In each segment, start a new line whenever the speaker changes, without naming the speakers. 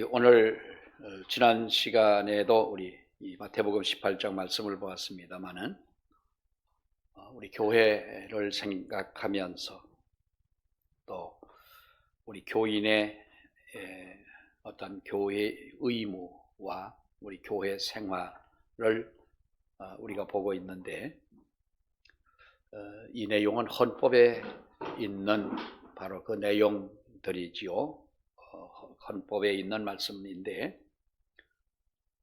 우리 오늘 지난 시간에도 우리 이 마태복음 18장 말씀을 보았습니다마는 우리 교회를 생각하면서 또 우리 교인의 어떤 교회 의무와 우리 교회 생활을 우리가 보고 있는데 이 내용은 헌법에 있는 바로 그 내용들이지요. 헌법에 있는 말씀인데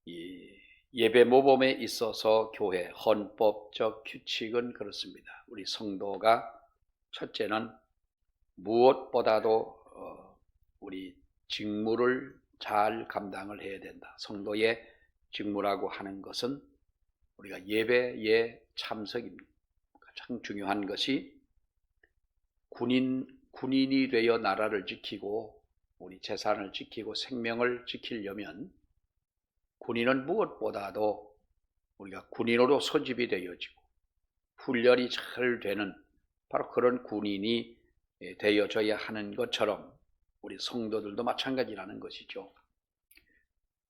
이 예배 모범에 있어서 교회 헌법적 규칙은 그렇습니다. 우리 성도가 첫째는 무엇보다도 우리 직무를 잘 감당을 해야 된다. 성도의 직무라고 하는 것은 우리가 예배에 참석입니다. 가장 중요한 것이 군인이 되어 나라를 지키고 우리 재산을 지키고 생명을 지키려면 군인은 무엇보다도 우리가 군인으로 소집이 되어지고 훈련이 잘 되는 바로 그런 군인이 되어져야 하는 것처럼 우리 성도들도 마찬가지라는 것이죠.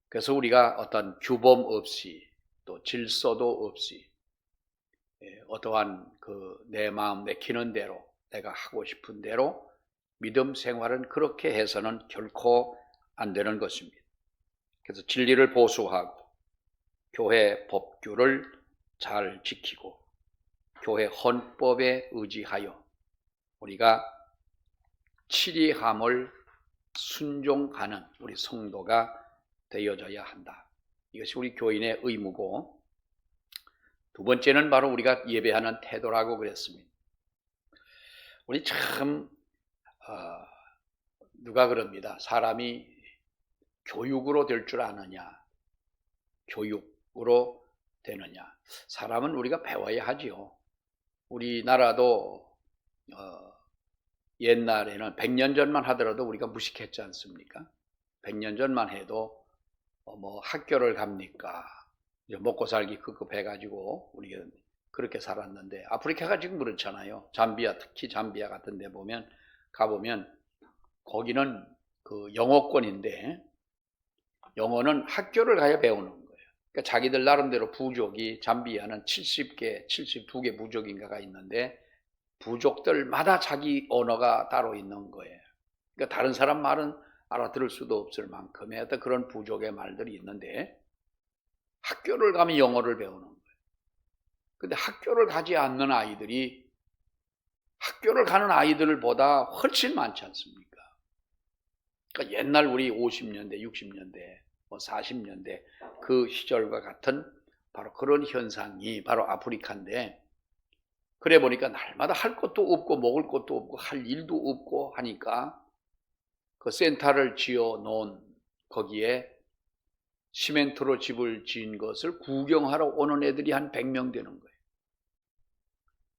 그래서 우리가 어떤 규범 없이 또 질서도 없이 어떠한 내 마음 내키는 대로 내가 하고 싶은 대로 믿음 생활은 그렇게 해서는 결코 안 되는 것입니다. 그래서 진리를 보수하고 교회 법규를 잘 지키고 교회 헌법에 의지하여 우리가 치리함을 순종하는 우리 성도가 되어져야 한다. 이것이 우리 교인의 의무고, 두 번째는 바로 우리가 예배하는 태도라고 그랬습니다. 우리 참 누가 그럽니다. 사람이 교육으로 될 줄 아느냐, 교육으로 되느냐. 사람은 우리가 배워야 하지요. 우리나라도 옛날에는 100년 전만 하더라도 우리가 무식했지 않습니까? 100년 전만 해도 학교를 갑니까? 먹고 살기 급급해가지고 우리가 그렇게 살았는데, 아프리카가 지금 그렇잖아요. 잠비아, 특히 잠비아 같은 데 가보면 거기는 그 영어권인데 영어는 학교를 가야 배우는 거예요. 그러니까 자기들 나름대로 부족이, 잠비아는 72개 부족인가가 있는데 부족들마다 자기 언어가 따로 있는 거예요. 그러니까 다른 사람 말은 알아들을 수도 없을 만큼의 어떤 그런 부족의 말들이 있는데 학교를 가면 영어를 배우는 거예요. 근데 학교를 가지 않는 아이들이 학교를 가는 아이들보다 훨씬 많지 않습니까? 그러니까 옛날 우리 50년대, 60년대, 40년대 그 시절과 같은 바로 그런 현상이 바로 아프리카인데, 그래 보니까 날마다 할 것도 없고 먹을 것도 없고 할 일도 없고 하니까 그 센터를 지어 놓은 거기에 시멘트로 집을 지은 것을 구경하러 오는 애들이 한 100명 되는 거예요.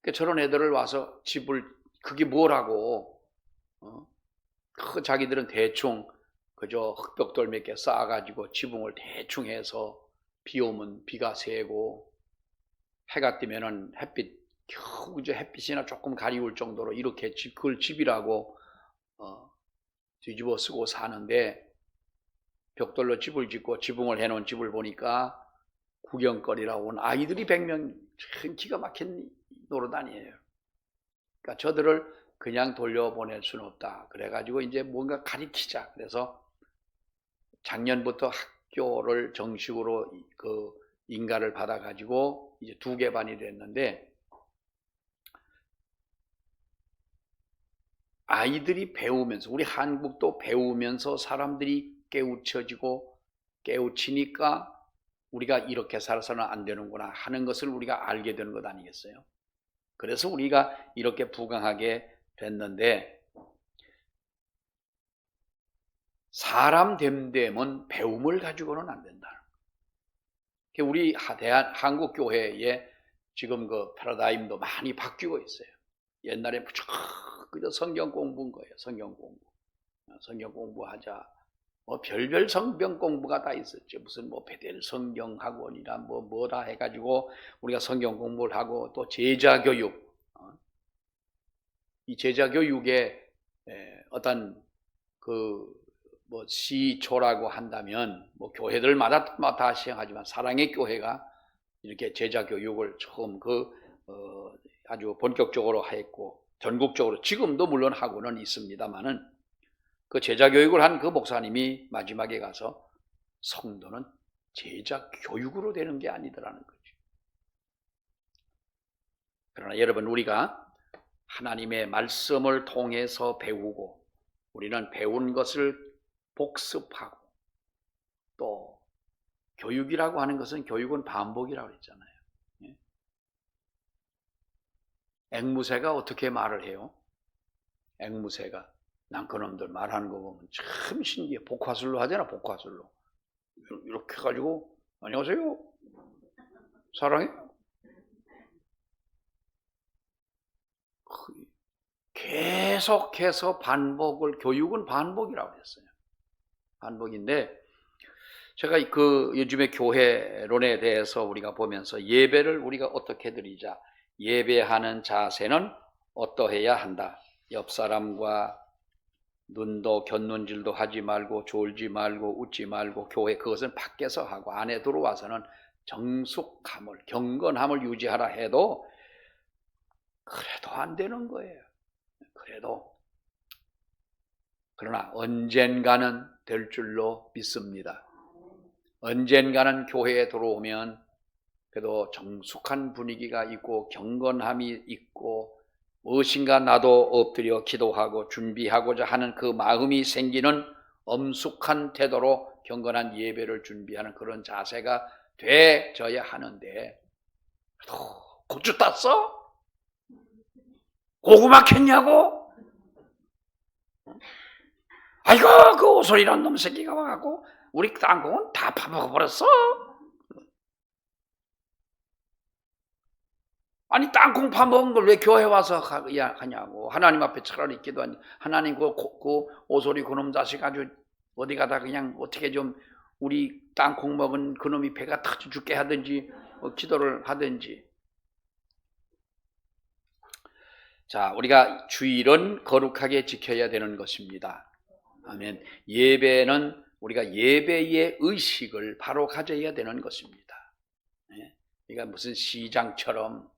그러니까 저런 애들을 와서 그게 뭐라고, 자기들은 대충 그저 흙벽돌 몇 개 쌓아가지고 지붕을 대충 해서 비 오면 비가 새고 해가 뜨면은 겨우 그저 햇빛이나 조금 가리울 정도로 이렇게 그걸 집이라고 뒤집어 쓰고 사는데, 벽돌로 집을 짓고 지붕을 해놓은 집을 보니까 구경거리라고 온 아이들이 100명, 참 기가 막힌 노릇아니에요. 그러니까 저들을 그냥 돌려보낼 수는 없다. 그래가지고 이제 뭔가 가리키자. 그래서 작년부터 학교를 정식으로 그 인가를 받아가지고 이제 2개 반이 됐는데, 아이들이 배우면서, 우리 한국도 배우면서 사람들이 깨우치니까 우리가 이렇게 살아서는 안 되는구나 하는 것을 우리가 알게 되는 것 아니겠어요? 그래서 우리가 이렇게 부강하게 됐는데, 사람 됨됨은 배움을 가지고는 안 된다. 우리 한국 교회에 지금 그 패러다임도 많이 바뀌고 있어요. 옛날에 그저 성경 공부인 거예요. 성경 공부하자. 별별 성경 공부가 다 있었죠. 무슨 베델 성경 학원이라 뭐다 해가지고 우리가 성경 공부를 하고, 또 제자 교육. 이 제자 교육에 어떤 그 뭐 시초라고 한다면 뭐 교회들마다 다 시행하지만 사랑의 교회가 이렇게 제자 교육을 처음 아주 본격적으로 했고 전국적으로 지금도 물론 하고는 있습니다만은 그 제자 교육을 한 그 목사님이 마지막에 가서 성도는 제자 교육으로 되는 게 아니더라는 거죠. 그러나 여러분, 우리가 하나님의 말씀을 통해서 배우고 우리는 배운 것을 복습하고 또 교육이라고 하는 것은 교육은 반복이라고 했잖아요. 앵무새가 어떻게 말을 해요? 앵무새가 난 그놈들 말하는 거 보면 참 신기해. 복화술로 하잖아. 복화술로 이렇게 해가지고 안녕하세요 사랑해요. 계속해서 반복을, 교육은 반복이라고 했어요. 반복인데 제가 요즘에 교회론에 대해서 우리가 보면서 예배를 우리가 어떻게 드리자, 예배하는 자세는 어떠해야 한다. 옆 사람과 눈도 곁눈질도 하지 말고 졸지 말고 웃지 말고, 교회 그것은 밖에서 하고 안에 들어와서는 정숙함을, 경건함을 유지하라 해도 그래도 안 되는 거예요. 그러나 언젠가는 될 줄로 믿습니다. 언젠가는 교회에 들어오면 그래도 정숙한 분위기가 있고 경건함이 있고 무엇인가 나도 엎드려 기도하고 준비하고자 하는 그 마음이 생기는 엄숙한 태도로 경건한 예배를 준비하는 그런 자세가 돼져야 하는데, 고추 땄어? 고구마 캤냐고? 아이고 그 오소리란 놈 새끼가 와갖고 우리 땅콩은 다 파먹어버렸어. 아니 땅콩 파먹은 걸 왜 교회 와서 하냐고. 하나님 앞에 차라리 기도하니 하나님 그 오소리 그놈 자식 아주 어디 가다 그냥 어떻게 좀 우리 땅콩 먹은 그놈이 배가 터져 죽게 하든지 기도를 하든지. 자, 우리가 주일은 거룩하게 지켜야 되는 것입니다. 아멘. 예배는 우리가 예배의 의식을 바로 가져야 되는 것입니다. 그러니까 무슨 시장처럼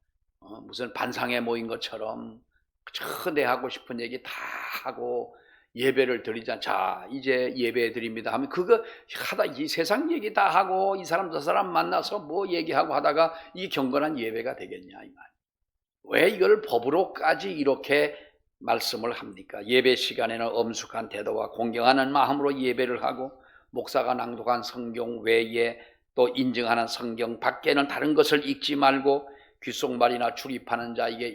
무슨 반상회 모인 것처럼 내 하고 싶은 얘기 다 하고 예배를 드리자. 자, 이제 예배 드립니다 하면 그거 하다 이 세상 얘기 다 하고 이 사람 저 사람 만나서 뭐 얘기하고 하다가 이 경건한 예배가 되겠냐 이 말. 왜 이걸 법으로까지 이렇게 말씀을 합니까? 예배 시간에는 엄숙한 태도와 공경하는 마음으로 예배를 하고 목사가 낭독한 성경 외에 또 인증하는 성경 밖에는 다른 것을 읽지 말고 귓속말이나 출입하는 자에게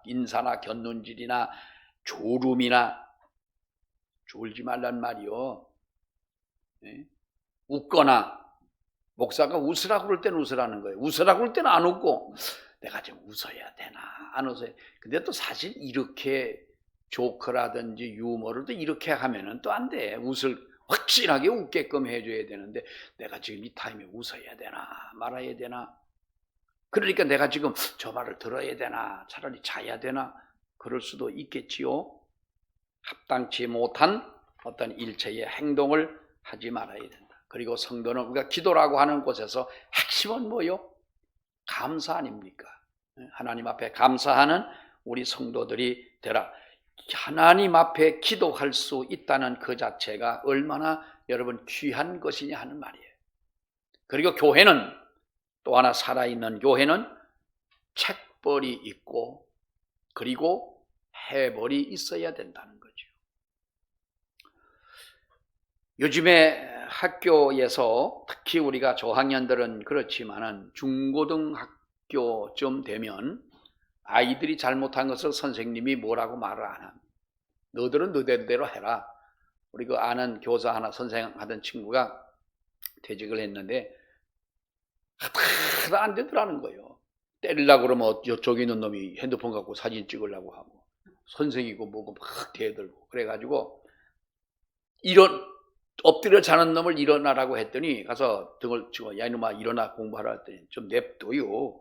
인사나 곁눈질이나 졸음이나 졸지 말란 말이요. 웃거나 목사가 웃으라고 그럴 때는 웃으라는 거예요. 웃으라고 그럴 때는 안 웃고 내가 좀 웃어야 되나 안 웃어야. 근데 또 사실 이렇게 조크라든지 유머를 또 이렇게 하면은 또 안 돼. 확실하게 웃게끔 해줘야 되는데 내가 지금 이 타임에 웃어야 되나 말아야 되나. 그러니까 내가 지금 저 말을 들어야 되나 차라리 자야 되나 그럴 수도 있겠지요. 합당치 못한 어떤 일체의 행동을 하지 말아야 된다. 그리고 성도는 우리가 기도라고 하는 곳에서 핵심은 뭐요? 감사 아닙니까? 하나님 앞에 감사하는 우리 성도들이 되라. 하나님 앞에 기도할 수 있다는 그 자체가 얼마나 여러분 귀한 것이냐 하는 말이에요. 그리고 교회는 또 하나 살아있는 교회는 책벌이 있고 그리고 해벌이 있어야 된다는 거죠. 요즘에 학교에서 특히 우리가 저학년들은 그렇지만은 중고등학교쯤 되면 아이들이 잘못한 것을 선생님이 뭐라고 말을 안 합니다. 너들은 너대로 해라. 우리 그 아는 교사 하나 선생 하던 친구가 퇴직을 했는데 하다 안 되더라는 거예요. 때리려고 그러면 저기 있는 놈이 핸드폰 갖고 사진 찍으려고 하고 선생이고 뭐고 막 대들고 그래가지고 엎드려 자는 놈을 일어나라고 했더니 가서 등을 치고 야 이놈아 일어나 공부하라 했더니 좀 냅둬요.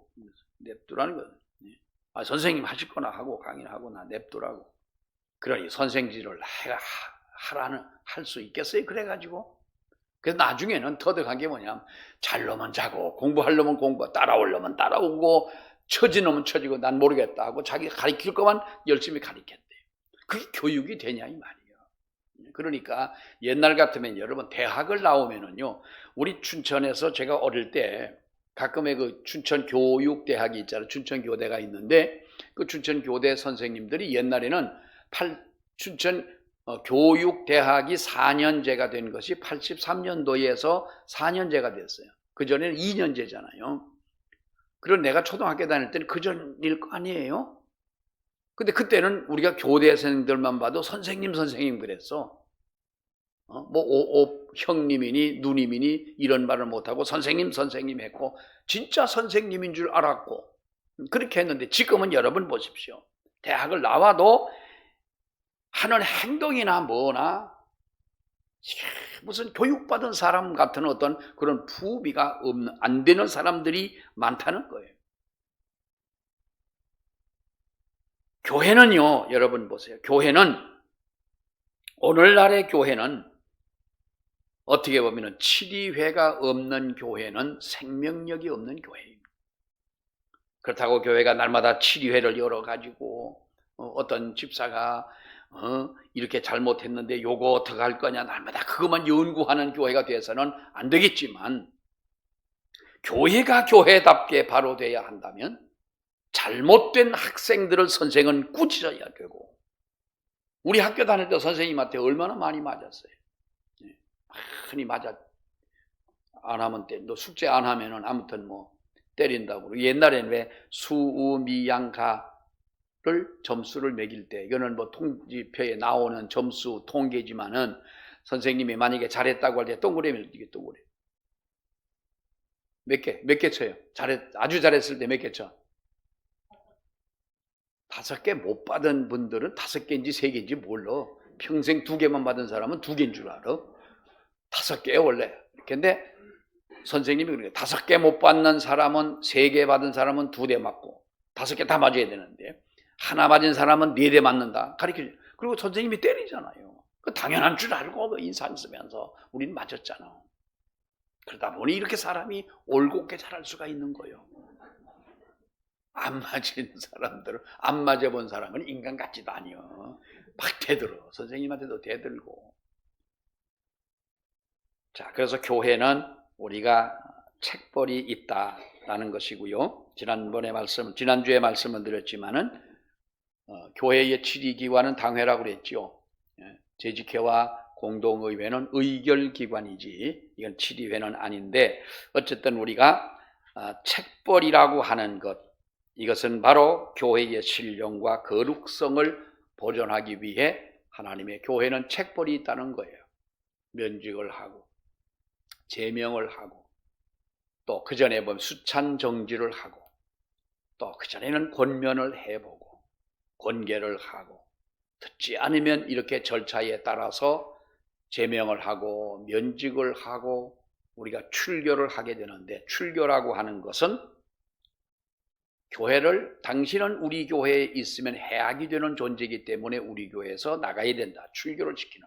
냅두라는 거예요. 선생님 하실 거나 하고 강의를 하고 나 냅두라고. 그러니 선생질을 할 수 있겠어요? 그래가지고. 그래서 나중에는 터득한 게 뭐냐면 잘 놈은 자고 공부할 놈은 공부, 따라올 놈은 따라오고 처진 놈은 처지고 난 모르겠다 하고 자기 가르칠 것만 열심히 가르쳤대요. 그게 교육이 되냐 이 말이에요. 그러니까 옛날 같으면 여러분 대학을 나오면은요, 우리 춘천에서 제가 어릴 때 가끔의 그 춘천 교육대학이 있잖아요. 춘천교대가 있는데 그 춘천교대 선생님들이 옛날에는 춘천 교육대학이 4년제가 된 것이 83년도에서 4년제가 됐어요. 그전에는 2년제잖아요. 그럼 내가 초등학교 다닐 때는 그전일 거 아니에요? 근데 그때는 우리가 교대생들만 봐도 선생님 그랬어. 형님이니 누님이니 이런 말을 못하고 선생님 했고 진짜 선생님인 줄 알았고 그렇게 했는데 지금은 여러분 보십시오. 대학을 나와도 하는 행동이나 뭐나 무슨 교육받은 사람 같은 어떤 그런 부비가 안 되는 사람들이 많다는 거예요. 교회는요, 여러분 보세요. 오늘날의 교회는 어떻게 보면 치리회가 없는 교회는 생명력이 없는 교회입니다. 그렇다고 교회가 날마다 치리회를 열어가지고 어떤 집사가 이렇게 잘못했는데 요거 어떻게 할 거냐 날마다 그것만 연구하는 교회가 돼서는 안 되겠지만 교회가 교회답게 바로 돼야 한다면 잘못된 학생들을 선생은 꾸짖어야 되고 우리 학교 다닐 때 선생님한테 얼마나 많이 맞았어요. 많이 안 하면 너 숙제 안 하면은 아무튼 뭐 때린다고. 옛날에는 왜 수우미양가를 점수를 매길 때 이거는 뭐 통지표에 나오는 점수 통계지만은 선생님이 만약에 잘했다고 할 때 동그라미를 이게 동그라미 몇 개 쳐요? 아주 잘했을 때 몇 개 쳐? 5개 못 받은 분들은 5개인지 3개인지 몰라. 평생 2개만 받은 사람은 2개인 줄 알아. 5개 원래. 근데 선생님이 그러니까 5개 못 받는 사람은 3개 받은 사람은 2대 맞고 5개 다 맞아야 되는데 하나 맞은 사람은 4대 맞는다. 가르쳐줘. 그리고 선생님이 때리잖아요. 그 당연한 줄 알고 인사 안 쓰면서 우리는 맞았잖아. 그러다 보니 이렇게 사람이 올곧게 자랄 수가 있는 거예요. 안 맞아본 사람은 인간 같지도 아니요. 막 대들어. 선생님한테도 대들고. 자, 그래서 교회는 우리가 책벌이 있다라는 것이고요. 지난주에 말씀을 드렸지만은 교회의 치리기관은 당회라고 그랬죠. 재직회와 공동의회는 의결기관이지 이건 치리회는 아닌데 어쨌든 우리가 책벌이라고 하는 것 이것은 바로 교회의 신령과 거룩성을 보존하기 위해 하나님의 교회는 책벌이 있다는 거예요. 면직을 하고 제명을 하고 또 그전에 보면 수찬정지를 하고 또 그전에는 권면을 해보고 권계를 하고 듣지 않으면 이렇게 절차에 따라서 제명을 하고 면직을 하고 우리가 출교를 하게 되는데 출교라고 하는 것은 당신은 우리 교회에 있으면 해악이 되는 존재이기 때문에 우리 교회에서 나가야 된다. 출교를 시키는.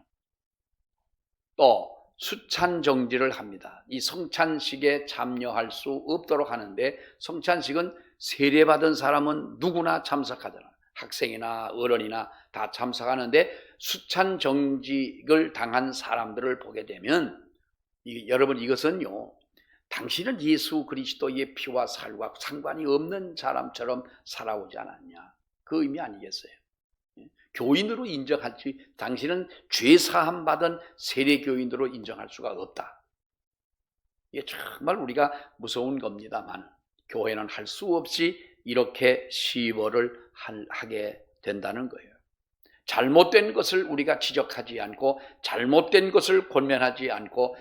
또 수찬정지를 합니다. 이 성찬식에 참여할 수 없도록 하는데 성찬식은 세례받은 사람은 누구나 참석하잖아요. 학생이나 어른이나 다 참석하는데 수찬정직을 당한 사람들을 보게 되면 여러분 이것은요. 당신은 예수 그리스도의 피와 살과 상관이 없는 사람처럼 살아오지 않았냐. 그 의미 아니겠어요? 교인으로 인정하지 당신은 죄사함 받은 세례교인으로 인정할 수가 없다. 이게 정말 우리가 무서운 겁니다만 교회는 할 수 없이 이렇게 시벌을 하게 된다는 거예요. 잘못된 것을 우리가 지적하지 않고 잘못된 것을 권면하지 않고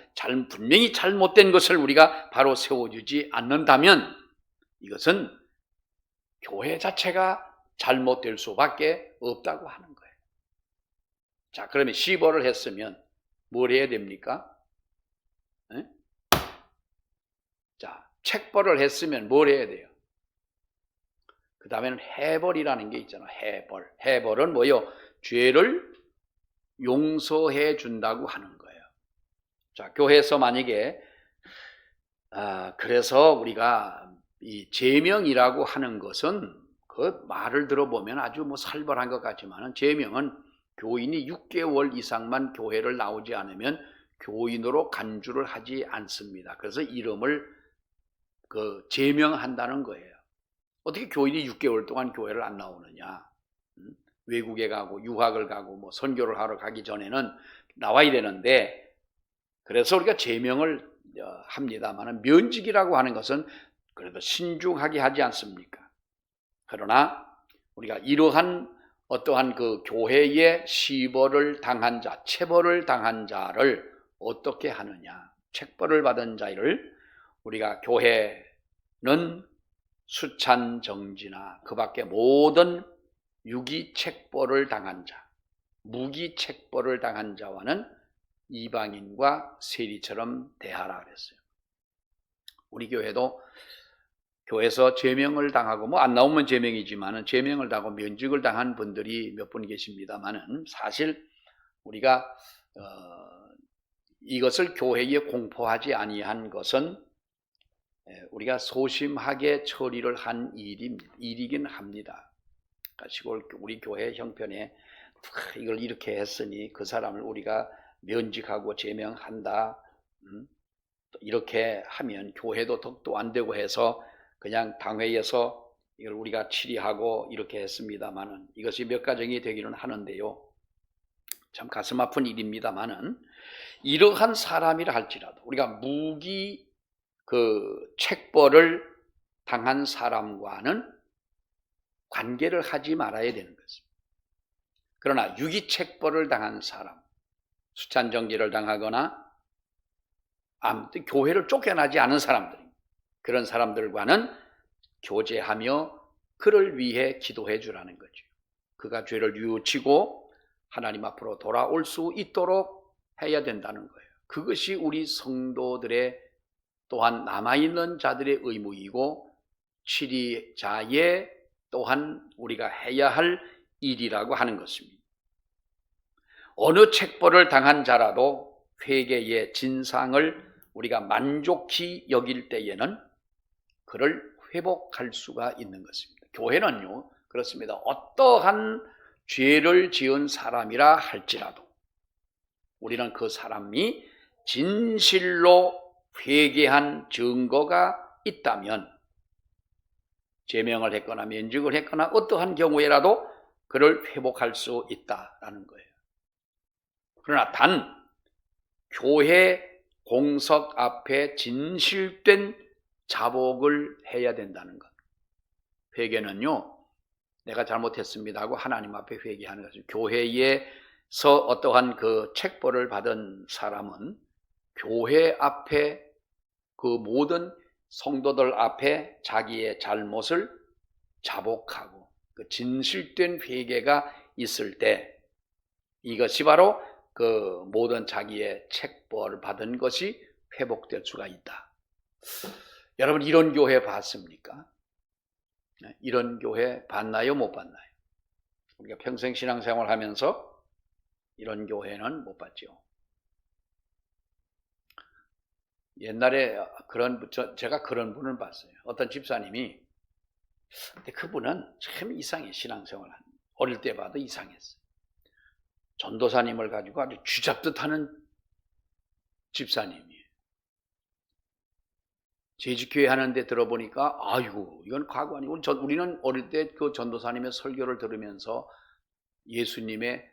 분명히 잘못된 것을 우리가 바로 세워주지 않는다면 이것은 교회 자체가 잘못될 수밖에 없다고 하는 거예요. 자, 그러면 시벌을 했으면 뭘 해야 됩니까? 네? 자, 책벌을 했으면 뭘 해야 돼요? 그 다음에는 해벌이라는 게 있잖아. 해벌은 뭐요? 죄를 용서해 준다고 하는 거예요. 자, 교회에서 만약에 그래서 우리가 이 제명이라고 하는 것은 그 말을 들어보면 아주 뭐 살벌한 것 같지만은 제명은 교인이 6개월 이상만 교회를 나오지 않으면 교인으로 간주를 하지 않습니다. 그래서 이름을 제명한다는 거예요. 어떻게 교인이 6개월 동안 교회를 안 나오느냐? 외국에 가고 유학을 가고 뭐 선교를 하러 가기 전에는 나와야 되는데, 그래서 우리가 제명을 합니다만 면직이라고 하는 것은 그래도 신중하게 하지 않습니까? 그러나 우리가 이러한 어떠한 그 교회의 시벌을 당한 자, 체벌을 당한 자를 어떻게 하느냐? 책벌을 받은 자를 우리가 교회는 수찬 정지나 그 밖에 모든 유기 책벌을 당한 자, 무기 책벌을 당한 자와는 이방인과 세리처럼 대하라 그랬어요. 우리 교회도 교회에서 제명을 당하고 뭐 안 나오면 제명이지만은 제명을 당하고 면직을 당한 분들이 몇 분 계십니다만은 사실 우리가 이것을 교회에 공포하지 아니한 것은 우리가 소심하게 처리를 한 일이긴 합니다. 시골 우리 교회 형편에 이걸 이렇게 했으니 그 사람을 우리가 면직하고 제명한다, 이렇게 하면 교회도 덕도 안 되고 해서 그냥 당회에서 이걸 우리가 치리하고 이렇게 했습니다만은 이것이 몇 가정이 되기는 하는데요. 참 가슴 아픈 일입니다만은 이러한 사람이라 할지라도 우리가 무기 책벌을 당한 사람과는 관계를 하지 말아야 되는 것입니다. 그러나 유기 책벌을 당한 사람, 수찬정지를 당하거나 아무튼 교회를 쫓겨나지 않은 사람들, 그런 사람들과는 교제하며 그를 위해 기도해 주라는 거죠. 그가 죄를 뉘우치고 하나님 앞으로 돌아올 수 있도록 해야 된다는 거예요. 그것이 우리 성도들의 또한 남아있는 자들의 의무이고 치리자의 또한 우리가 해야 할 일이라고 하는 것입니다. 어느 책벌을 당한 자라도 회개의 진상을 우리가 만족히 여길 때에는 그를 회복할 수가 있는 것입니다. 교회는요 그렇습니다. 어떠한 죄를 지은 사람이라 할지라도 우리는 그 사람이 진실로 회개한 증거가 있다면 제명을 했거나 면직을 했거나 어떠한 경우에라도 그를 회복할 수 있다라는 거예요. 그러나 단 교회 공석 앞에 진실된 자복을 해야 된다는 것. 회개는요 내가 잘못했습니다 하고 하나님 앞에 회개하는 것이죠. 교회에서 어떠한 그 책벌을 받은 사람은 교회 앞에 그 모든 성도들 앞에 자기의 잘못을 자복하고 그 진실된 회개가 있을 때 이것이 바로 그 모든 자기의 책벌을 받은 것이 회복될 수가 있다. 여러분 이런 교회 봤습니까? 이런 교회 봤나요? 못 봤나요? 우리가 평생 신앙생활 하면서 이런 교회는 못 봤죠. 옛날에 제가 그런 분을 봤어요. 어떤 집사님이, 근데 그분은 참 이상해. 신앙생활 어릴 때 봐도 이상했어요. 전도사님을 가지고 아주 쥐잡듯 하는 집사님이에요. 재직교회 하는데 들어보니까 아이고 이건 과거 아니고 우리는 어릴 때 그 전도사님의 설교를 들으면서 예수님의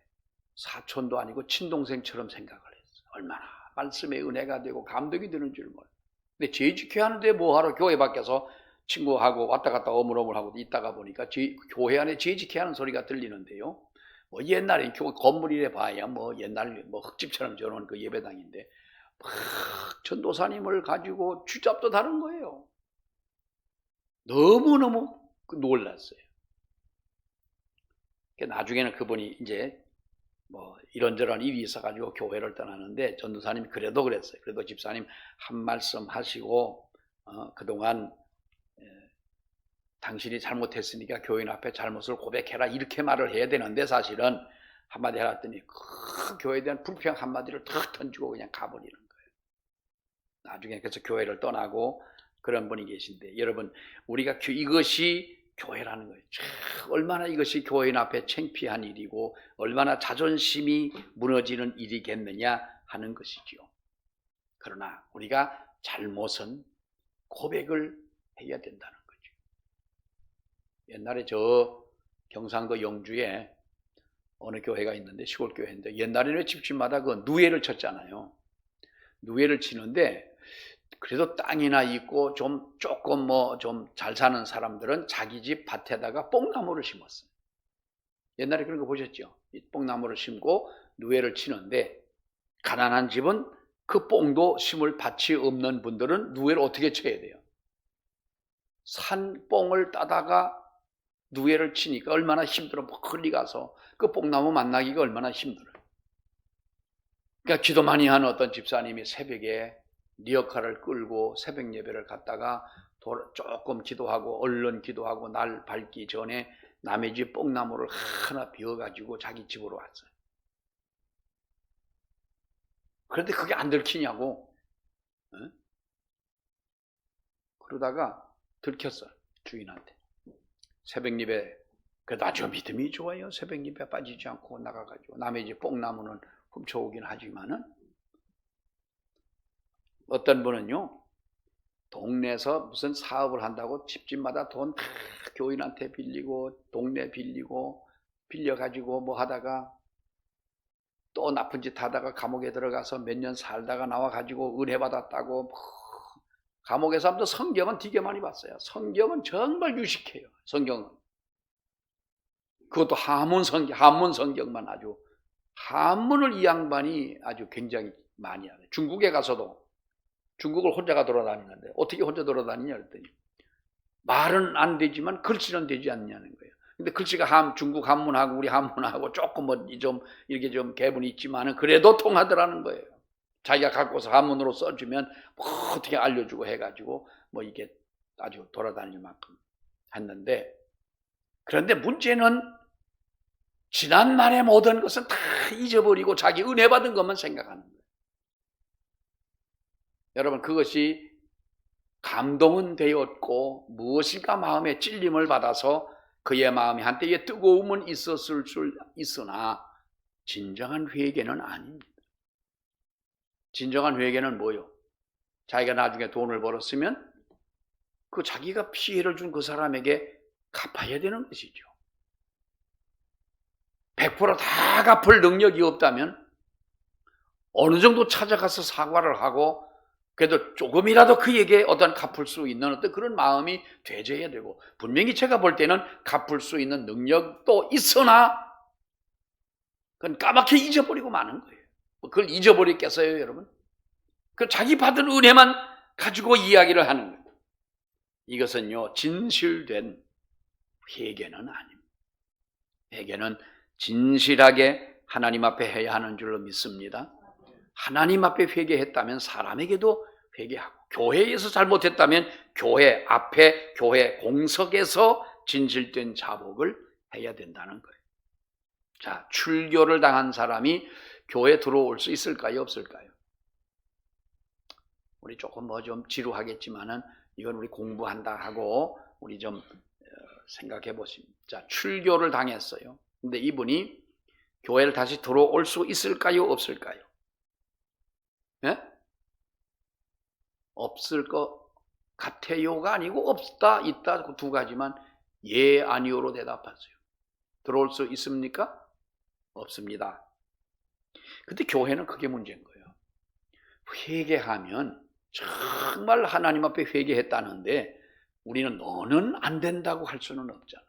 사촌도 아니고 친동생처럼 생각을 했어요. 얼마나 말씀의 은혜가 되고 감동이 되는 줄 몰라요. 근데 재직교회 하는데 뭐하러 교회 밖에서 친구하고 왔다 갔다 어물어물하고 있다가 보니까 교회 안에 재직회 하는 소리가 들리는데요. 뭐 옛날에 건물이래 봐야 뭐 옛날 뭐 흙집처럼 저런 그 예배당인데 막 전도사님을 가지고 쥐잡듯 하는 거예요. 너무너무 놀랐어요. 나중에는 그분이 이제 뭐 이런저런 일이 있어가지고 교회를 떠나는데 전도사님이 그래도 그랬어요. 그래도 집사님 한 말씀 하시고 그동안 당신이 잘못했으니까 교인 앞에 잘못을 고백해라 이렇게 말을 해야 되는데 사실은 한마디 해놨더니 그 교회에 대한 불평 한마디를 탁 던지고 그냥 가버리는 거예요. 나중에 그래서 교회를 떠나고 그런 분이 계신데, 여러분 우리가 이것이 교회라는 거예요. 얼마나 이것이 교인 앞에 창피한 일이고 얼마나 자존심이 무너지는 일이겠느냐 하는 것이지요. 그러나 우리가 잘못은 고백을 해야 된다는 거죠. 옛날에 저 경상도 영주에 어느 교회가 있는데, 시골 교회인데, 옛날에는 집집마다 그 누에를 쳤잖아요. 누에를 치는데 그래도 땅이나 있고 조금 좀 잘 사는 사람들은 자기 집 밭에다가 뽕나무를 심었어요. 옛날에 그런 거 보셨죠? 이 뽕나무를 심고 누에를 치는데, 가난한 집은 그 뽕도 심을 밭이 없는 분들은 누에를 어떻게 쳐야 돼요? 산 뽕을 따다가 누에를 치니까 얼마나 힘들어. 멀리 가서 그 뽕나무 만나기가 얼마나 힘들어요. 그러니까 기도 많이 하는 어떤 집사님이 새벽에 리어카를 끌고 새벽 예배를 갔다가 조금 기도하고 얼른 기도하고 날 밝기 전에 남의 집 뽕나무를 하나 비워가지고 자기 집으로 왔어요. 그런데 그게 안 들키냐고. 응? 그러다가 들켰어요, 주인한테. 새벽 예배, 그래도 아주 믿음이 좋아요. 새벽 예배 빠지지 않고 나가가지고 남의 집 뽕나무는 훔쳐오긴 하지만은, 어떤 분은요, 동네에서 무슨 사업을 한다고 집집마다 돈 다 교인한테 빌리고 동네 빌리고 빌려가지고 뭐 하다가 또 나쁜 짓 하다가 감옥에 들어가서 몇 년 살다가 나와가지고 은혜 받았다고. 감옥에서 하면서 성경은 되게 많이 봤어요. 성경은 정말 유식해요. 성경은. 그것도 한문 성경만 아주, 한문을 이 양반이 아주 굉장히 많이 하네. 중국에 가서도, 중국을 혼자가 돌아다니는데 어떻게 혼자 돌아다니냐 그랬더니, 말은 안 되지만 글씨는 되지 않냐는 거예요. 근데 글씨가 중국 한문하고 우리 한문하고 조금 좀 이렇게 좀 개분이 있지만은 그래도 통하더라는 거예요. 자기가 갖고서 한문으로 써주면 뭐 어떻게 알려주고 해가지고 뭐 이게 아주 돌아다닐 만큼 했는데, 그런데 문제는 지난날의 모든 것은 다 잊어버리고 자기 은혜 받은 것만 생각하는 거예요. 여러분, 그것이 감동은 되었고 무엇인가 마음에 찔림을 받아서 그의 마음이 한때에 뜨거움은 있었을 줄 있으나 진정한 회개는 아닙니다. 진정한 회개는 뭐요? 자기가 나중에 돈을 벌었으면 그 자기가 피해를 준 그 사람에게 갚아야 되는 것이죠. 100%다 갚을 능력이 없다면 어느 정도 찾아가서 사과를 하고 그래도 조금이라도 그에게 어떤 갚을 수 있는 어떤 그런 마음이 되져야 되고, 분명히 제가 볼 때는 갚을 수 있는 능력도 있으나 그건 까맣게 잊어버리고 마는 거예요. 그걸 잊어버렸겠어요, 여러분? 그 자기 받은 은혜만 가지고 이야기를 하는 거예요. 이것은요, 진실된 회개는 아닙니다. 회개는 진실하게 하나님 앞에 해야 하는 줄로 믿습니다. 하나님 앞에 회개했다면 사람에게도 회개하고, 교회에서 잘못했다면 교회 앞에, 교회 공석에서 진실된 자복을 해야 된다는 거예요. 자, 출교를 당한 사람이 교회에 들어올 수 있을까요, 없을까요? 우리 조금 좀 지루하겠지만은 이건 우리 공부한다 하고 우리 좀 생각해 보십니다. 자, 출교를 당했어요. 근데 이분이 교회를 다시 들어올 수 있을까요, 없을까요? 예? 없을 것 같아요가 아니고 없다, 있다, 그 두 가지만 예, 아니오로 대답하세요. 들어올 수 있습니까? 없습니다. 근데 교회는 그게 문제인 거예요. 회개하면 정말 하나님 앞에 회개했다는데 우리는 너는 안 된다고 할 수는 없잖아요.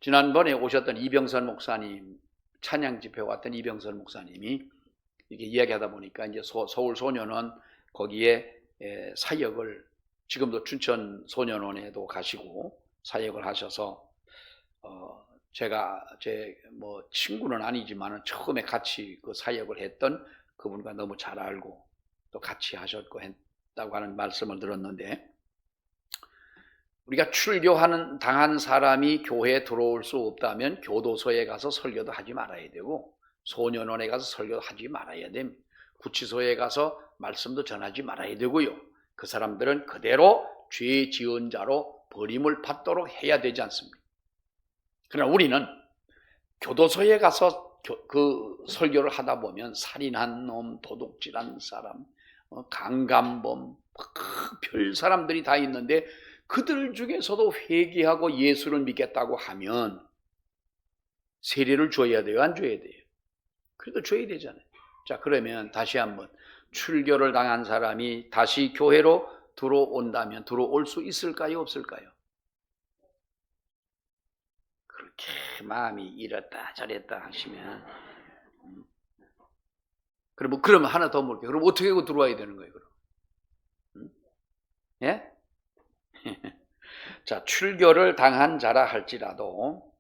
지난번에 오셨던 이병선 목사님, 찬양 집회 왔던 이병선 목사님이 이렇게 이야기하다 보니까 이제 서울 소년원 거기에 사역을, 지금도 춘천 소년원에도 가시고 사역을 하셔서 제가 제 친구는 아니지만 처음에 같이 그 사역을 했던 그분과 너무 잘 알고 또 같이 하셨고 했다고 하는 말씀을 들었는데, 우리가 당한 사람이 교회에 들어올 수 없다면 교도소에 가서 설교도 하지 말아야 되고, 소년원에 가서 설교도 하지 말아야 됩니다. 구치소에 가서 말씀도 전하지 말아야 되고요. 그 사람들은 그대로 죄 지은 자로 버림을 받도록 해야 되지 않습니까? 그러나 우리는 교도소에 가서 그 설교를 하다 보면 살인한 놈, 도둑질한 사람, 강간범, 별 사람들이 다 있는데 그들 중에서도 회개하고 예수를 믿겠다고 하면 세례를 줘야 돼요? 안 줘야 돼요? 그래도 줘야 되잖아요. 자, 그러면 다시 한번 출교를 당한 사람이 다시 교회로 들어온다면 들어올 수 있을까요? 없을까요? 그렇게 마음이 이랬다 저랬다 하시면 그러면 하나 더 물게요. 그럼 어떻게 하고 들어와야 되는 거예요? 그럼? 예? 자, 출교를 당한 자라 할지라도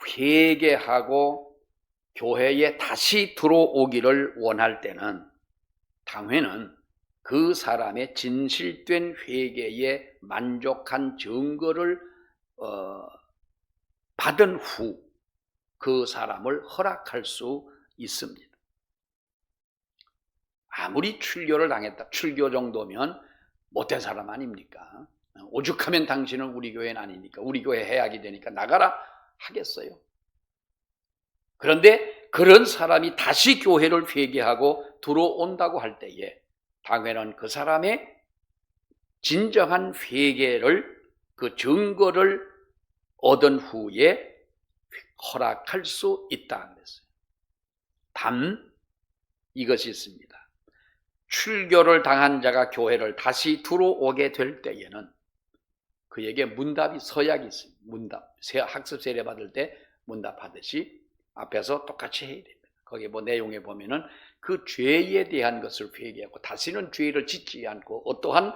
회개하고 교회에 다시 들어오기를 원할 때는 당회는 그 사람의 진실된 회개에 만족한 증거를 받은 후 그 사람을 허락할 수 있습니다. 아무리 출교를 당했다, 출교 정도면 못된 사람 아닙니까? 오죽하면 당신은 우리 교회는 아니니까, 우리 교회 해약이 되니까 나가라 하겠어요. 그런데 그런 사람이 다시 교회를 회개하고 들어온다고 할 때에 당회는 그 사람의 진정한 회개를, 그 증거를 얻은 후에 허락할 수 있다 그랬어요. 단 이것이 있습니다. 출교를 당한 자가 교회를 다시 들어오게 될 때에는 그에게 문답이 서약이 있습니다. 문답. 학습 세례 받을 때 문답하듯이 앞에서 똑같이 해야 됩니다. 거기 내용에 보면은 그 죄에 대한 것을 회개하고 다시는 죄를 짓지 않고 어떠한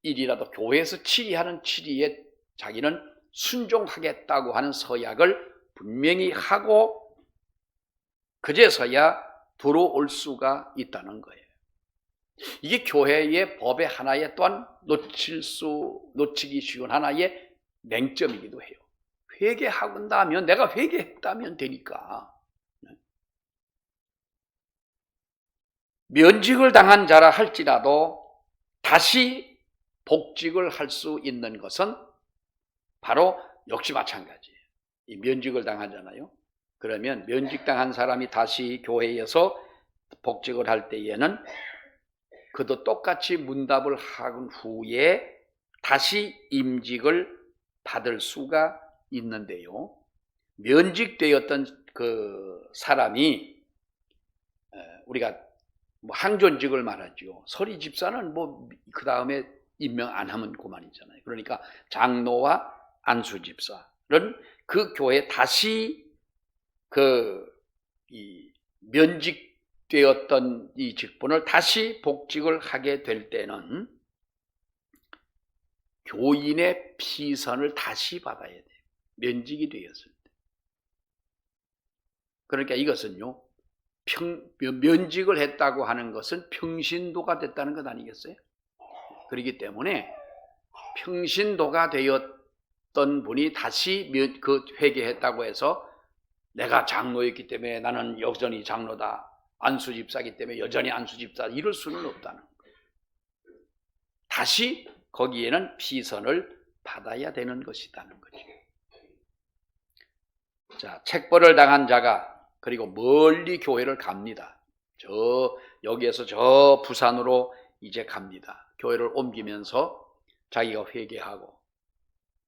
일이라도 교회에서 치리하는 치리에 자기는 순종하겠다고 하는 서약을 분명히 하고 그제서야 들어올 수가 있다는 거예요. 이게 교회의 법의 하나의 또한 놓치기 쉬운 하나의 맹점이기도 해요. 회개하고 나면 내가 회개했다면 되니까. 면직을 당한 자라 할지라도 다시 복직을 할 수 있는 것은 바로 역시 마찬가지예요. 이 면직을 당하잖아요. 그러면 면직당한 사람이 다시 교회에서 복직을 할 때에는 그도 똑같이 문답을 한 후에 다시 임직을 받을 수가 있는데요. 면직되었던 그 사람이 우리가 항존직을 말하죠. 서리 집사는 그 다음에 임명 안 하면 그만이잖아요. 그러니까 장로와 안수 집사는 그 교회에 다시 이 면직되었던 이 직분을 다시 복직을 하게 될 때는 교인의 피선을 다시 받아야 돼요. 면직이 되었을 때. 그러니까 이것은요, 면직을 했다고 하는 것은 평신도가 됐다는 것 아니겠어요? 그렇기 때문에 평신도가 되었던 분이 다시 회개했다고 해서 내가 장로였기 때문에 나는 여전히 장로다, 안수집사이기 때문에 여전히 안수집사, 이럴 수는 없다는 거예요. 다시 거기에는 피선을 받아야 되는 것이라는 거죠. 자, 책벌을 당한 자가 그리고 멀리 교회를 갑니다. 여기에서 저 부산으로 이제 갑니다. 교회를 옮기면서 자기가 회개하고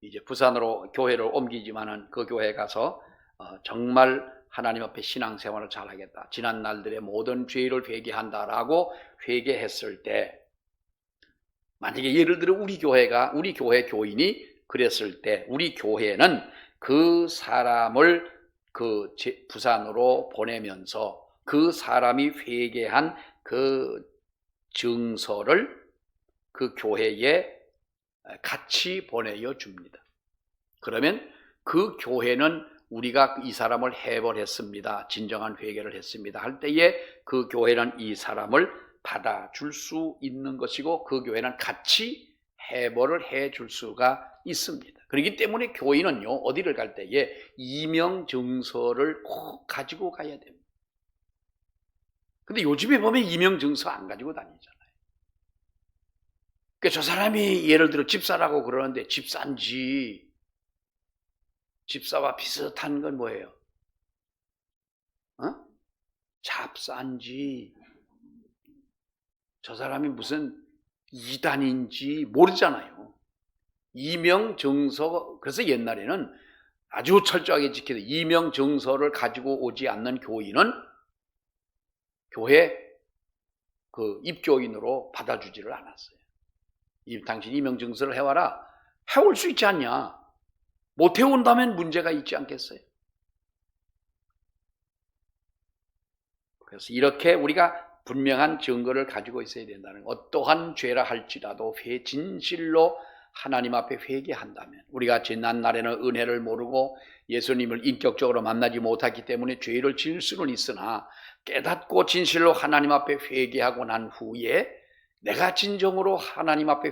이제 부산으로 교회를 옮기지만은 그 교회에 가서 정말 하나님 앞에 신앙생활을 잘하겠다, 지난 날들의 모든 죄를 회개한다라고 회개했을 때, 만약에 예를 들어 우리 교회 교인이 그랬을 때 우리 교회는 그 사람을 부산으로 보내면서 그 사람이 회개한 그 증서를 그 교회에 같이 보내어 줍니다. 그러면 그 교회는 우리가 이 사람을 해벌했습니다, 진정한 회개를 했습니다 할 때에 그 교회는 이 사람을 받아줄 수 있는 것이고 그 교회는 같이 해보를 해줄 수가 있습니다. 그렇기 때문에 교인은요, 어디를 갈 때에 이명증서를 꼭 가지고 가야 됩니다. 근데 요즘에 보면 이명증서 안 가지고 다니잖아요. 그러니까 저 사람이 예를 들어 집사라고 그러는데 집사인지 집사와 비슷한 건 뭐예요? 잡사인지 저 사람이 무슨 이단인지 모르잖아요. 이명정서, 그래서 옛날에는 아주 철저하게 지키던 이명정서를 가지고 오지 않는 교인은 교회 그 입교인으로 받아주지를 않았어요. 당신 이명정서를 해와라. 해올 수 있지 않냐? 못 해온다면 문제가 있지 않겠어요? 그래서 이렇게 우리가 분명한 증거를 가지고 있어야 된다는, 어떠한 죄라 할지라도 진실로 하나님 앞에 회개한다면, 우리가 지난 날에는 은혜를 모르고 예수님을 인격적으로 만나지 못했기 때문에 죄를 지을 수는 있으나 깨닫고 진실로 하나님 앞에 회개하고 난 후에 내가 진정으로 하나님 앞에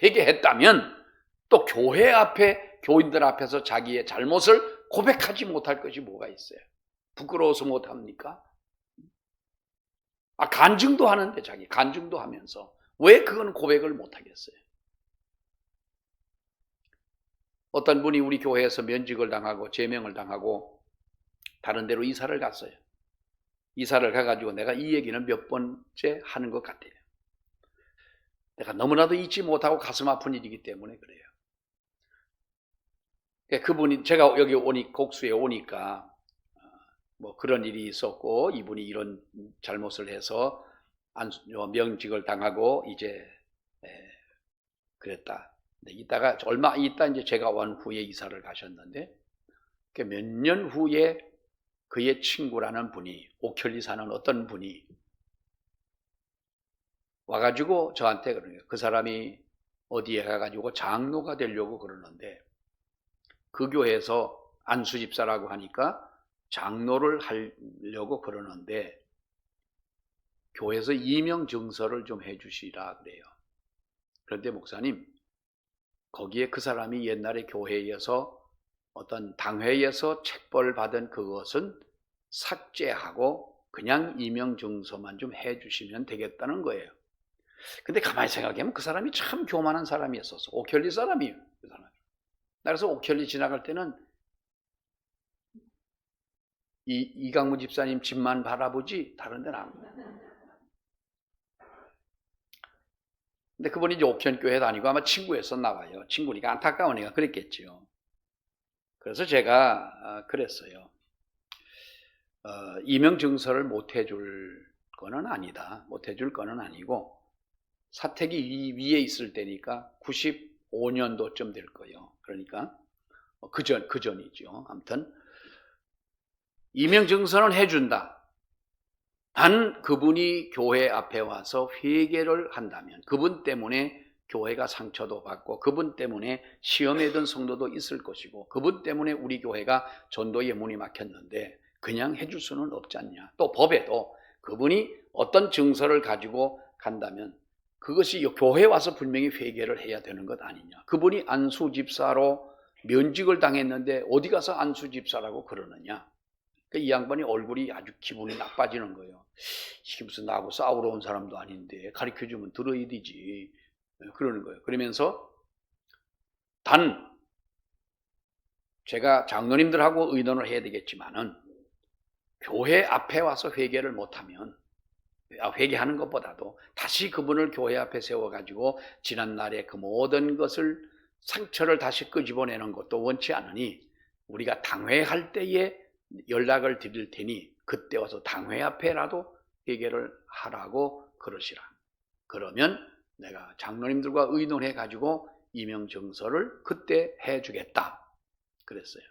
회개했다면 또 교회 앞에, 교인들 앞에서 자기의 잘못을 고백하지 못할 것이 뭐가 있어요? 부끄러워서 못합니까? 간증도 하는데, 자기 간증도 하면서 왜 그건 고백을 못하겠어요? 어떤 분이 우리 교회에서 면직을 당하고 제명을 당하고 다른 데로 이사를 갔어요. 이사를 가가지고 내가 이 얘기는 몇 번째 하는 것 같아요. 내가 너무나도 잊지 못하고 가슴 아픈 일이기 때문에 그래요. 그분이, 제가 여기 곡수에 오니까 뭐 그런 일이 있었고 이분이 이런 잘못을 해서 명직을 당하고 이제 그랬다. 이따가 얼마 있다 이제 제가 온 후에 이사를 가셨는데, 몇 년 후에 그의 친구라는 분이, 옥현리 사는 어떤 분이 와가지고 저한테 그러는 거예요. 그 사람이 어디에 가가지고 장로가 되려고 그러는데 그 교회에서 안수 집사라고 하니까 장로를 하려고 그러는데 교회에서 이명증서를 좀 해주시라 그래요. 그런데 목사님, 거기에 그 사람이 옛날에 교회에서 어떤 당회에서 책벌 받은 그것은 삭제하고 그냥 이명증서만 좀 해주시면 되겠다는 거예요. 근데 가만히 생각하면 그 사람이 참 교만한 사람이었었어. 옥현리 사람이에요. 그 사람. 그래서 옥현리 지나갈 때는 이강무 집사님 집만 바라보지 다른 데는 안 봐요. 근데 그분이 이제 옥현교회 다니고 아마 친구였었나 봐요. 친구니까 안타까우니까 그랬겠지요. 그래서 제가 그랬어요. 이명증서를 못 해줄 거는 아니다. 못 해줄 거는 아니고 사택이 위에 있을 때니까 95년도쯤 될 거예요. 그러니까 그 전이죠. 아무튼 이명증서는 해준다. 단 그분이 교회 앞에 와서 회개를 한다면, 그분 때문에 교회가 상처도 받고 그분 때문에 시험에 든 성도도 있을 것이고 그분 때문에 우리 교회가 전도의 문이 막혔는데 그냥 해줄 수는 없지 않냐. 또 법에도 그분이 어떤 증서를 가지고 간다면 그것이 교회에 와서 분명히 회개를 해야 되는 것 아니냐. 그분이 안수집사로 면직을 당했는데 어디 가서 안수집사라고 그러느냐. 이 양반이 얼굴이 아주 기분이 나빠지는 거예요. 이게 무슨 나하고 싸우러 온 사람도 아닌데 가르쳐주면 들어야 되지. 그러는 거예요. 그러면서 단 제가 장로님들하고 의논을 해야 되겠지만은 교회 앞에 와서 회개를 못하면, 회개하는 것보다도 다시 그분을 교회 앞에 세워가지고 지난날의 그 모든 것을, 상처를 다시 끄집어내는 것도 원치 않으니 우리가 당회할 때에 연락을 드릴 테니 그때 와서 당회 앞에라도 회개를 하라고 그러시라. 그러면 내가 장로님들과 의논해 가지고 이명증서를 그때 해주겠다 그랬어요.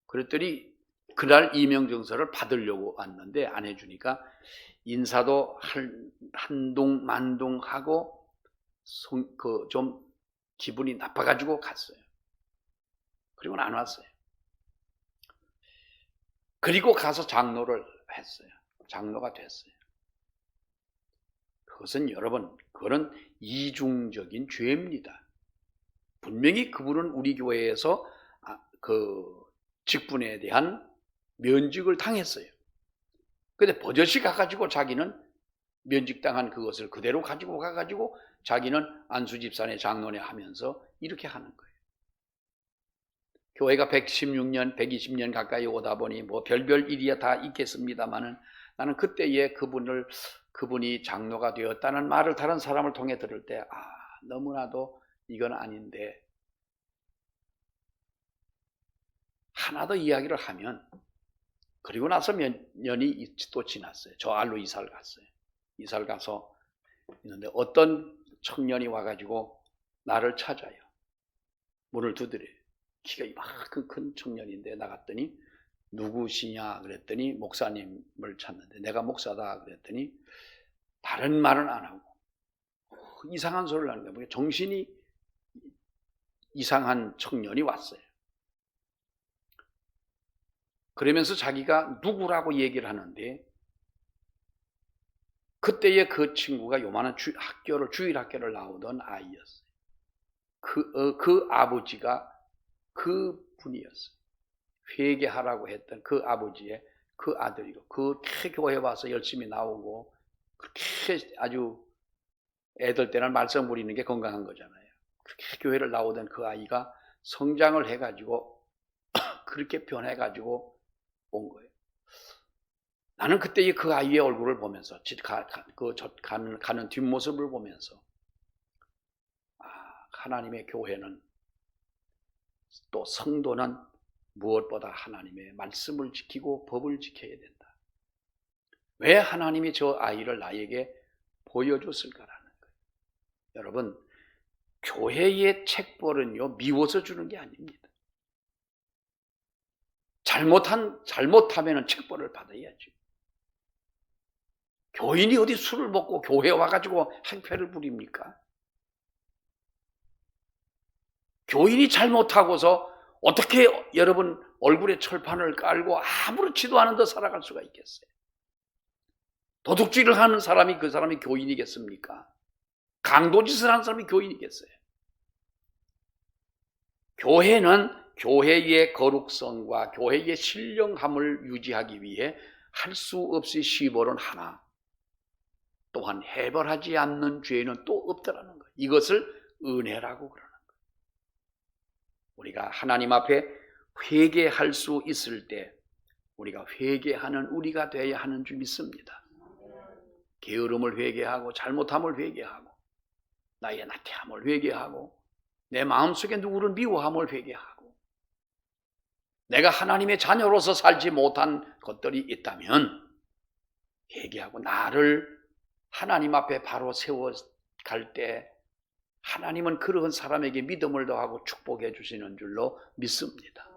그랬더니 그날 이명증서를 받으려고 왔는데 안 해주니까 인사도 한동만동하고 좀 기분이 나빠가지고 갔어요. 그리고는 안 왔어요. 그리고 가서 장로를 했어요. 장로가 됐어요. 그것은 여러분, 그거는 이중적인 죄입니다. 분명히 그분은 우리 교회에서 그 직분에 대한 면직을 당했어요. 근데 버젓이 가가지고 자기는 면직당한 그것을 그대로 가지고 가가지고 자기는 안수집산의 장로회 하면서 이렇게 하는 거예요. 교회가 116년, 120년 가까이 오다 보니 뭐 별별 일이야 다 있겠습니다만은 나는 그때에 그분이 장로가 되었다는 말을 다른 사람을 통해 들을 때 너무나도 이건 아닌데, 하나 더 이야기를 하면, 그리고 나서 몇 년이 또 지났어요. 저 알로 이사를 갔어요. 이사를 가서 있는데 어떤 청년이 와가지고 나를 찾아요. 문을 두드려요. 키가 이만큼 큰 청년인데 나갔더니 누구시냐 그랬더니 목사님을 찾는데 내가 목사다 그랬더니 다른 말은 안 하고 이상한 소리를 하는 거예요. 정신이 이상한 청년이 왔어요. 그러면서 자기가 누구라고 얘기를 하는데 그때의 그 친구가 요만한 주일학교를 나오던 아이였어요. 그 아버지가 그 분이었어요. 회개하라고 했던 그 아버지의 그 아들이고, 그렇게 교회 와서 열심히 나오고, 그렇게 아주 애들 때는 말썽 부리는 게 건강한 거잖아요. 그렇게 교회를 나오던 그 아이가 성장을 해가지고, 그렇게 변해가지고 온 거예요. 나는 그때 그 아이의 얼굴을 보면서, 가는 뒷모습을 보면서, 하나님의 교회는, 또 성도는 무엇보다 하나님의 말씀을 지키고 법을 지켜야 된다. 왜 하나님이 저 아이를 나에게 보여줬을까라는 거예요. 여러분, 교회의 책벌은요, 미워서 주는 게 아닙니다. 잘못하면 책벌을 받아야죠. 교인이 어디 술을 먹고 교회 와가지고 행패를 부립니까? 교인이 잘못하고서 어떻게 여러분 얼굴에 철판을 깔고 아무렇지도 않은 듯 살아갈 수가 있겠어요? 도둑질을 하는 사람이 그 사람이 교인이겠습니까? 강도짓을 하는 사람이 교인이겠어요? 교회는 교회의 거룩성과 교회의 신령함을 유지하기 위해 할 수 없이 시벌은 하나, 또한 해벌하지 않는 죄는 또 없더라는 거예요. 이것을 은혜라고 그러는 거예요. 우리가 하나님 앞에 회개할 수 있을 때 우리가 회개하는 우리가 되어야 하는 줄 믿습니다. 게으름을 회개하고 잘못함을 회개하고 나의 나태함을 회개하고 내 마음속에 누구를 미워함을 회개하고 내가 하나님의 자녀로서 살지 못한 것들이 있다면 회개하고 나를 하나님 앞에 바로 세워갈 때 하나님은 그런 사람에게 믿음을 더하고 축복해 주시는 줄로 믿습니다.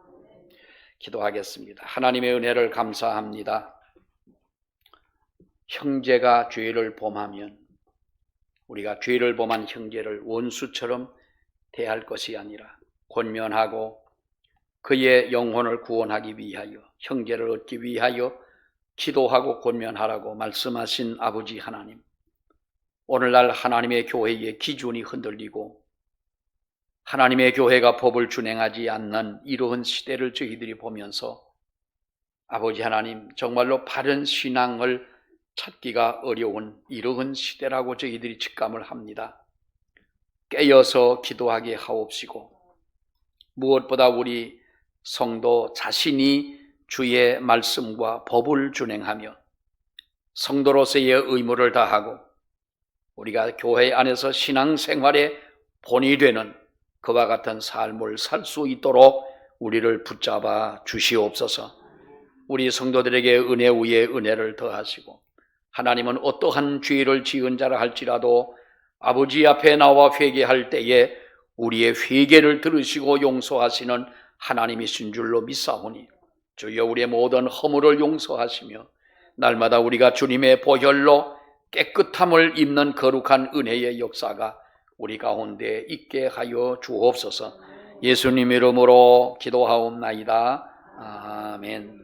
기도하겠습니다. 하나님의 은혜를 감사합니다. 형제가 죄를 범하면 우리가 죄를 범한 형제를 원수처럼 대할 것이 아니라 권면하고 그의 영혼을 구원하기 위하여 형제를 얻기 위하여 기도하고 권면하라고 말씀하신 아버지 하나님, 오늘날 하나님의 교회의 기준이 흔들리고 하나님의 교회가 법을 준행하지 않는 이러한 시대를 저희들이 보면서 아버지 하나님, 정말로 바른 신앙을 찾기가 어려운 이러한 시대라고 저희들이 직감을 합니다. 깨어서 기도하게 하옵시고 무엇보다 우리 성도 자신이 주의 말씀과 법을 준행하며 성도로서의 의무를 다하고 우리가 교회 안에서 신앙생활의 본이 되는 그와 같은 삶을 살 수 있도록 우리를 붙잡아 주시옵소서. 우리 성도들에게 은혜 위에 은혜를 더하시고 하나님은 어떠한 죄를 지은 자라 할지라도 아버지 앞에 나와 회개할 때에 우리의 회개를 들으시고 용서하시는 하나님이신 줄로 믿사오니 주여 우리의 모든 허물을 용서하시며 날마다 우리가 주님의 보혈로 깨끗함을 입는 거룩한 은혜의 역사가 우리 가운데 있게 하여 주옵소서. 예수님 이름으로 기도하옵나이다. 아멘.